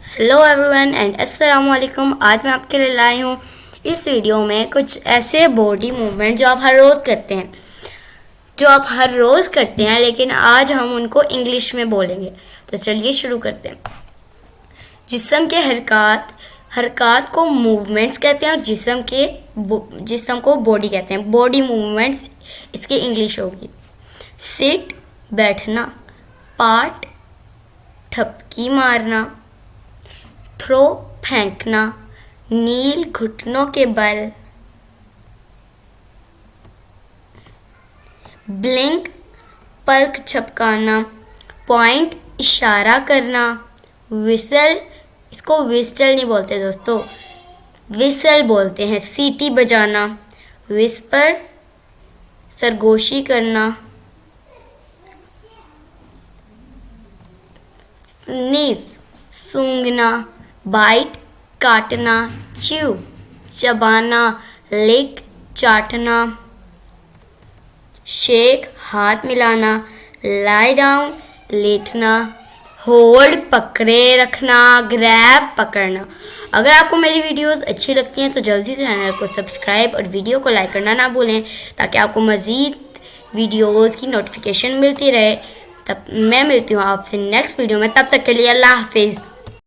Hello everyone and अस्सलाम वालेकुम। आज मैं आपके लिए लाई हूँ इस वीडियो में कुछ ऐसे बॉडी मूवमेंट जो आप हर रोज़ करते हैं, लेकिन आज हम उनको इंग्लिश में बोलेंगे। तो चलिए शुरू करते हैं। जिस्म के हरकत को मूवमेंट्स कहते हैं और जिस्म को बॉडी कहते हैं। बॉडी मूवमेंट्स इसकी इंग्लिश होगी सिट बैठना, पाट ठपकी मारना, थ्रो फेंकना, नील घुटनों के बल, ब्लिंक पलक झपकाना, पॉइंट इशारा करना, विसल इसको विस्टल नहीं बोलते दोस्तों, विसल बोलते हैं, सीटी बजाना, विस्पर सरगोशी करना, स्नीफ सूंघना, बाइट काटना, च्यू चबाना, लिक चाटना, शेक हाथ मिलाना, लाई डाउन लेटना, होल्ड पकड़े रखना, ग्रैब पकड़ना। अगर आपको मेरी वीडियोस अच्छी लगती हैं तो जल्दी से चैनल को सब्सक्राइब और वीडियो को लाइक करना ना भूलें, ताकि आपको मज़ीद वीडियोस की नोटिफिकेशन मिलती रहे। तब मैं मिलती हूँ आपसे नेक्स्ट वीडियो में। तब तक के लिए अल्लाह हाफिज़।